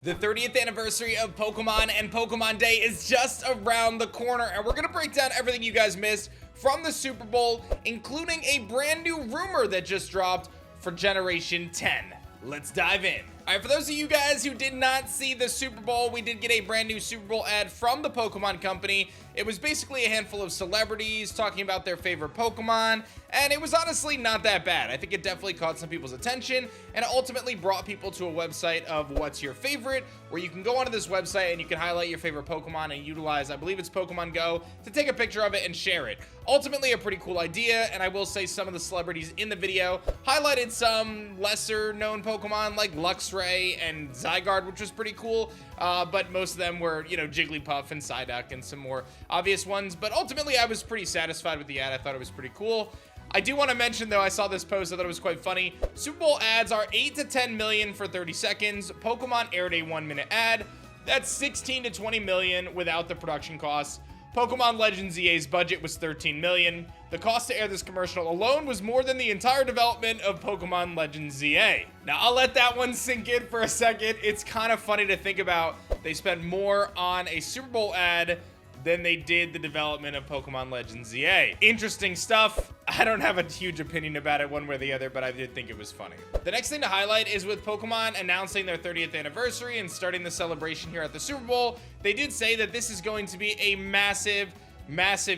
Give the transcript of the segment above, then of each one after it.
The 30th anniversary of Pokemon and Pokemon Day is just around the corner, and we're going to break down everything you guys missed from the Super Bowl, including a brand new rumor that just dropped for Generation 10. Let's dive in. All right, for those of you guys who did not see the Super Bowl, we did get a brand new Super Bowl ad from the Pokemon Company. It was basically a handful of celebrities talking about their favorite Pokemon, and it was honestly not that bad. I think it definitely caught some people's attention, and it ultimately brought people to a website of What's Your Favorite, where you can go onto this website and you can highlight your favorite Pokemon and utilize, I believe it's Pokemon Go, to take a picture of it and share it. Ultimately a pretty cool idea, and I will say some of the celebrities in the video highlighted some lesser known Pokemon like Luxray and Zygarde, which was pretty cool, but most of them were, you know, Jigglypuff and Psyduck and some more obvious ones. But ultimately I was pretty satisfied with the ad. I thought it was pretty cool. I do want to mention, though, I saw this post, I thought it was quite funny. Super Bowl ads are 8 to 10 million for 30 seconds. Pokemon aired a 1-minute ad. That's 16 to 20 million without the production costs. Pokemon Legends EA's budget was 13 million. The cost to air this commercial alone was more than the entire development of Pokemon Legends EA. Now, I'll let that one sink in for a second. It's kind of funny to think about. They spent more on a Super Bowl ad than they did the development of Pokemon Legends EA. Interesting stuff. I don't have a huge opinion about it one way or the other, but I did think it was funny. The next thing to highlight is with Pokemon announcing their 30th anniversary and starting the celebration here at the Super Bowl, they did say that this is going to be a massive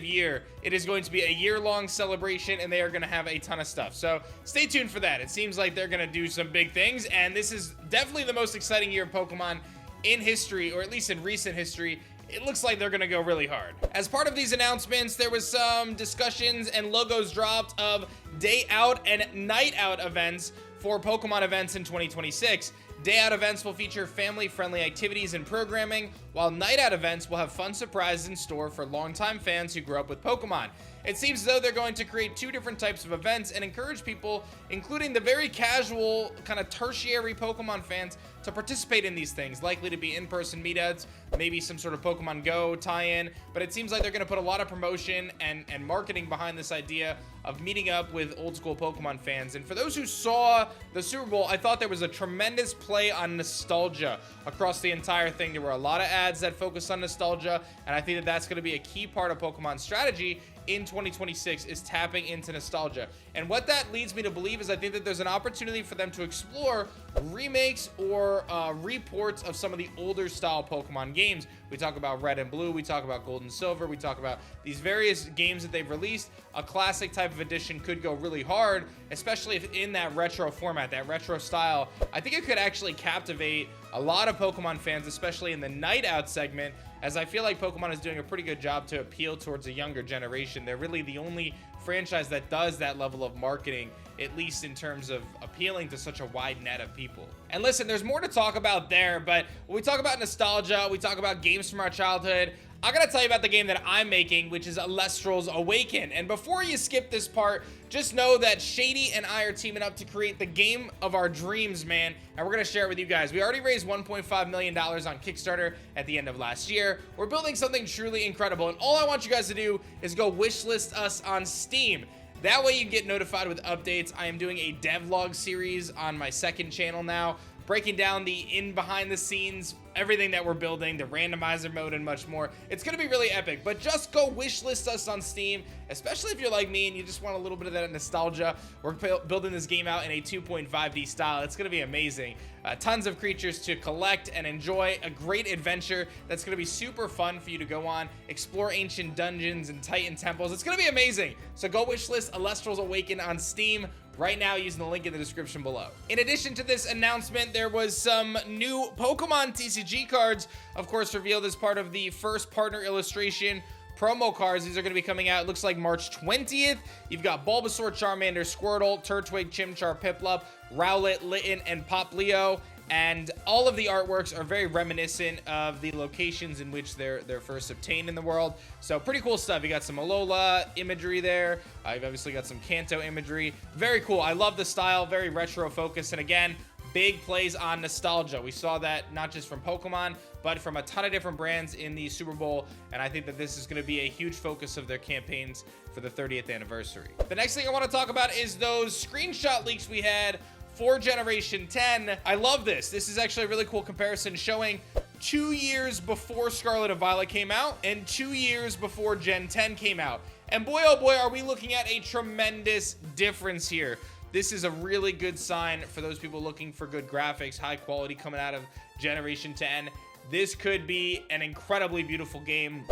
year. It is going to be a year-long celebration, and they are going to have a ton of stuff. So stay tuned for that. It seems like they're going to do some big things, and this is definitely the most exciting year of Pokemon in history, or at least in recent history. It looks like they're gonna go really hard. As part of these announcements, there was some discussions and logos dropped of day out and night out events for Pokemon events in 2026. Day out events will feature family-friendly activities and programming, while night out events will have fun surprises in store for longtime fans who grew up with Pokemon. It seems as though they're going to create two different types of events and encourage people, including the very casual, kind of tertiary Pokemon fans, to participate in these things, likely to be in-person meetups, maybe some sort of Pokemon Go tie-in, but it seems like they're going to put a lot of promotion and marketing behind this idea of meeting up with old-school Pokemon fans. And for those who saw the Super Bowl, I thought there was a tremendous play on nostalgia across the entire thing. There were a lot of ads that focused on nostalgia, and I think that that's going to be a key part of Pokemon's strategy in 2026 is tapping into nostalgia. And what that leads me to believe is I think that there's an opportunity for them to explore remakes or reports of some of the older style Pokemon games. We talk about Red and Blue, we talk about Gold and Silver, we talk about these various games that they've released. A classic type of edition could go really hard, especially if in that retro format, that retro style. I think it could actually captivate a lot of Pokemon fans, especially in the night out segment, as I feel like Pokemon is doing a pretty good job to appeal towards a younger generation. They're really the only franchise that does that level of marketing, at least in terms of appealing to such a wide net of people. And listen, there's more to talk about there, but when we talk about nostalgia, we talk about games from our childhood, I gotta tell you about the game that I'm making, which is Elestrals Awaken. And before you skip this part, just know that Shady and I are teaming up to create the game of our dreams, man. And we're gonna share it with you guys. We already raised $1.5 million on Kickstarter at the end of last year. We're building something truly incredible. And all I want you guys to do is go wishlist us on Steam. That way you get notified with updates. I am doing a devlog series on my second channel now, breaking down the behind the scenes, everything that we're building, the randomizer mode and much more. It's gonna be really epic, but just go wishlist us on Steam, especially if you're like me and you just want a little bit of that nostalgia. We're building this game out in a 2.5D style. It's gonna be amazing. Tons of creatures to collect and enjoy, a great adventure that's gonna be super fun for you to go on, explore ancient dungeons and Titan temples. It's gonna be amazing. So go wishlist Elestrals Awaken on Steam right now using the link in the description below. In addition to this announcement, there was some new Pokemon TCG cards, of course, revealed as part of the first partner illustration promo cards. These are going to be coming out, it looks like March 20th. You've got Bulbasaur, Charmander, Squirtle, Turtwig, Chimchar, Piplup, Rowlet, Litten, and Poplio. And all of the artworks are very reminiscent of the locations in which they're first obtained in the world. So pretty cool stuff. You got some Alola imagery there. You've obviously got some Kanto imagery. Very cool. I love the style, very retro focused. And again, big plays on nostalgia. We saw that not just from Pokemon, but from a ton of different brands in the Super Bowl, and I think that this is going to be a huge focus of their campaigns for the 30th anniversary. The next thing I want to talk about is those screenshot leaks we had for Generation 10. I love this. This is actually a really cool comparison showing 2 years before Scarlet and Violet came out and 2 years before Gen 10 came out. And boy, oh boy, are we looking at a tremendous difference here. This is a really good sign for those people looking for good graphics, high quality coming out of Generation 10. This could be an incredibly beautiful game.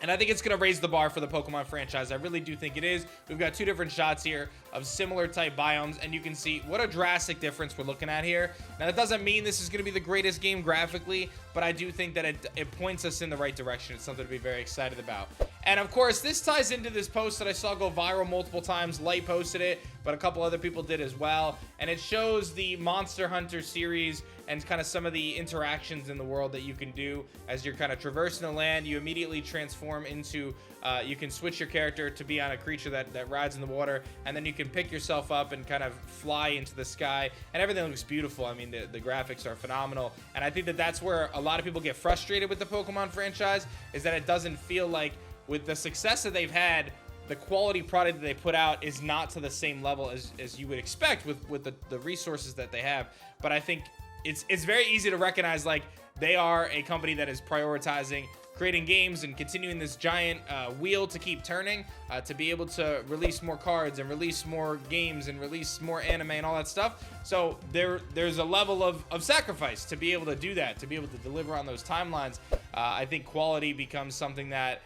And I think it's going to raise the bar for the Pokemon franchise. I really do think it is. We've got 2 different shots here of similar type biomes, and you can see what a drastic difference we're looking at here. Now, that doesn't mean this is going to be the greatest game graphically, but I do think that it points us in the right direction. It's something to be very excited about. And of course, this ties into this post that I saw go viral multiple times. Light posted it, but a couple other people did as well. And it shows the Monster Hunter series and kind of some of the interactions in the world that you can do as you're kind of traversing the land. You immediately transform into, you can switch your character to be on a creature that rides in the water, and then you can pick yourself up and kind of fly into the sky, and everything looks beautiful. I mean, the graphics are phenomenal, and I think that that's where a lot of people get frustrated with the Pokemon franchise, is that it doesn't feel like, with the success that they've had, the quality product that they put out is not to the same level as you would expect with the resources that they have. But I think it's very easy to recognize, like, they are a company that is prioritizing creating games and continuing this giant wheel to keep turning, to be able to release more cards and release more games and release more anime and all that stuff. So there's a level of sacrifice to be able to do that, to be able to deliver on those timelines. I think quality becomes something that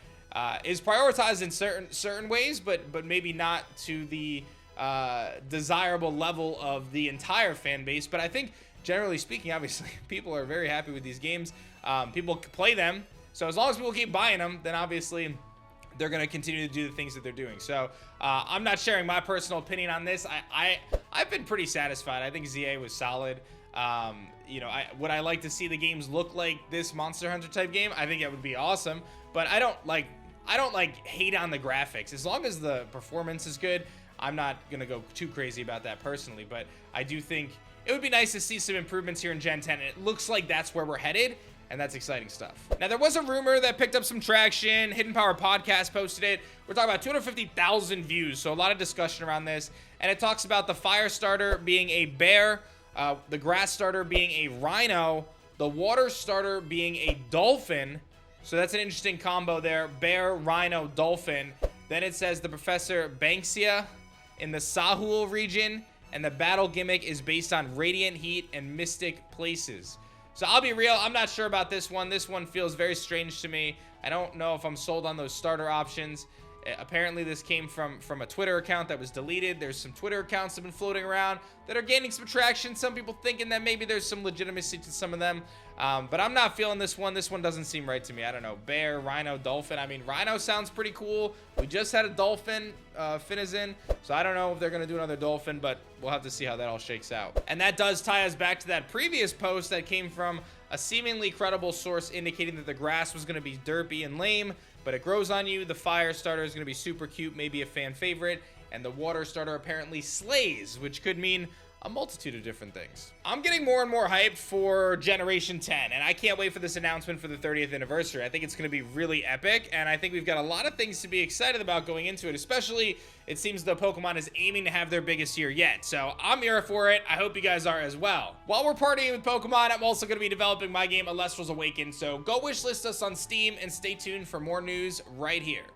is prioritized in certain ways, but maybe not to the desirable level of the entire fan base. But I think, generally speaking, obviously, people are very happy with these games. People play them. So as long as people keep buying them, then obviously they're going to continue to do the things that they're doing. So I'm not sharing my personal opinion on this. I've been pretty satisfied. I think ZA was solid. You know, would I like to see the games look like this Monster Hunter type game? I think it would be awesome. But I don't hate on the graphics. As long as the performance is good, I'm not going to go too crazy about that personally. But I do think it would be nice to see some improvements here in Gen 10. And it looks like that's where we're headed. And that's exciting stuff. Now, there was a rumor that picked up some traction. Hidden Power Podcast posted it. We're talking about 250,000 views, so a lot of discussion around this. And it talks about the fire starter being a bear, the grass starter being a rhino, the water starter being a dolphin. So that's an interesting combo there. Bear, rhino, dolphin. Then it says the Professor Banksia in the Sahul region. And the battle gimmick is based on radiant heat and mystic places. So I'll be real, I'm not sure about this one. This one feels very strange to me. I don't know if I'm sold on those starter options. Apparently this came from a Twitter account that was deleted. There's some Twitter accounts that have been floating around that are gaining some traction. Some people thinking that maybe there's some legitimacy to some of them. But I'm not feeling this one. This one doesn't seem right to me. I don't know. Bear, rhino, dolphin. I mean, rhino sounds pretty cool. We just had a dolphin, Finizen. So I don't know if they're going to do another dolphin, but we'll have to see how that all shakes out. And that does tie us back to that previous post that came from a seemingly credible source indicating that the grass was going to be derpy and lame, but it grows on you. The fire starter is going to be super cute, maybe a fan favorite, and the water starter apparently slays, which could mean a multitude of different things. I'm getting more and more hyped for Generation 10, and I can't wait for this announcement for the 30th anniversary. I think it's going to be really epic, and I think we've got a lot of things to be excited about going into it, especially it seems the Pokemon is aiming to have their biggest year yet. So I'm here for it. I hope you guys are as well. While we're partying with Pokemon, I'm also going to be developing my game Elestrals Awakened, so go wishlist us on Steam and stay tuned for more news right here.